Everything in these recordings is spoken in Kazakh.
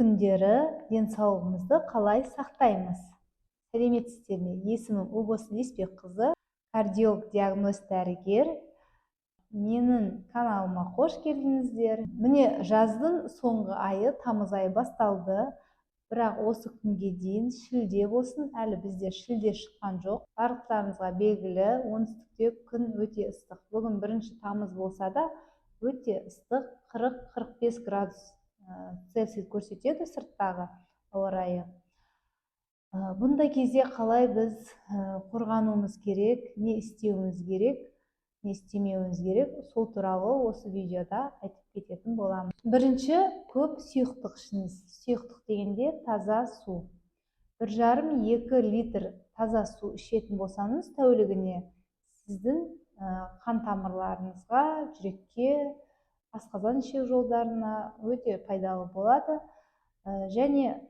күндері денсаулығымызды қалай сақтаймыз? Сәлеметсіздер ме? Есімім Ұлбосын Леспекқызы, кардиолог, диагност дәрігер. Менің каналыма қош келдіңіздер. Міне жаздың соңғы айы, тамыз айы басталды. Бірақ осы күнге дейін шілде болсын, әлі бізде шілде шыққан жоқ. Барлықтарыңызға белгілі, оңтүстікте күн өте ыстық. Бүгін 1 тамыз болса да, өте ыстық, 40-45 градус Цельсий көрсетеді сырттағы ауа райы. Бұндай кезде қалай біз қорғануымыз керек, не істеуіміз керек, не істемеуіміз керек, сол туралы осы видеода айтып кететін боламын. Бірінші, көп сұйықтық ішіңіз. Сұйықтық дегенде таза су. 1,5-2 литр таза су ішетін болсаңыз, тәулігіне сіздің қан тамырларыңызға, жүрекке, асқазан ішек жолдарына өте пайдалы болады. Және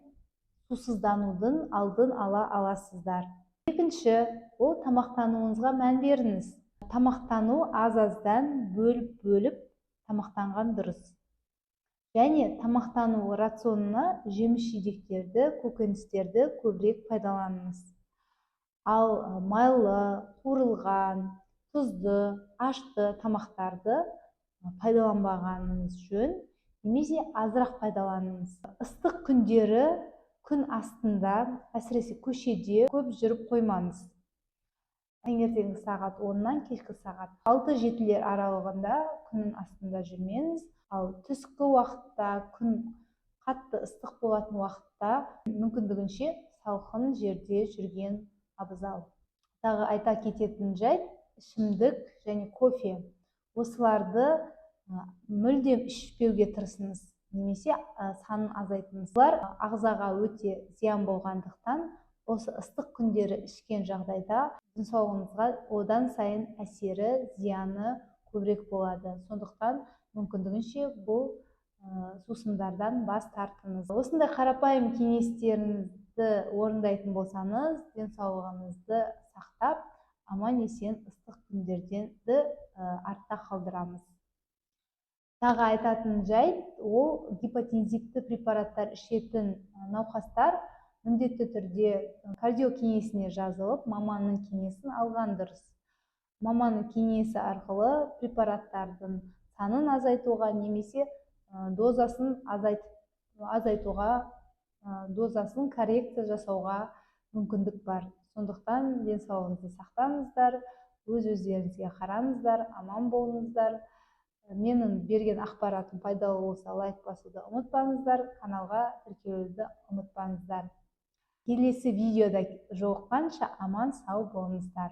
сусызданудың алдын ала аласыздар. Екінші, ол тамақтануыңызға мән беріңіз. Тамақтану аз-аздан бөліп тамақтанған дұрыс. Және тамақтану рационына жеміс-жидектерді, көкөністерді көбірек пайдаланыңыз. Ал майлы, қуырылған, тұзды, ашты тамақтарды пайдаланбағаныңыз жөн, немесе азырақ пайдаланыңыз. Ыстық күндері күн астында, әсіресе көшеде көп жүріп қоймаңыз. Таңертеңгі сағат 10-нан кешкі сағат 6-7 аралығында күннің астында жүрмеңіз. Ал түскі уақытта, күн қатты ыстық болатын уақытта мүмкіндігінше салқын жерде жүрген абзал. Тағы айта кететін жайт, ішімдік және кофе. Осыларды мүлдем ішпеуге тырысыңыз, немесе санын азайтыңыз. Олар ағзаға өте зиян болғандықтан, осы ыстық күндері ішкен жағдайда денсаулығыңызға одан сайын әсері, зияны көбірек болады. Сондықтан мүмкіндігінше бұл сусындардан бас тартыңыз. Осындай қарапайым кеңестеріңізді орындайтын болсаңыз, денсаулығыңызды сақтап, аман-есен ыстық күндерді артта қалдырамыз. Тағы айтатын жайт, ол гипотензивті препараттар ішетін науқастар міндетті түрде кардиолог кеңесіне жазылып, маманның кеңесін алған дұрыс. Маманның кеңесі арқылы препараттардың санын азайтуға, немесе дозасын азайтуға, дозасын коррекция жасауға мүмкіндік бар. Сондықтан денсаулығыңызды сақтаңыздар, өз-өздеріңізге қараңыздар, аман болыңыздар. Менің берген ақпаратым пайдалы болса, лайк басуды ұмытпаңыздар, каналға тіркелуді ұмытпаңыздар. Келесі видеода жолыққанша аман сау болыңыздар.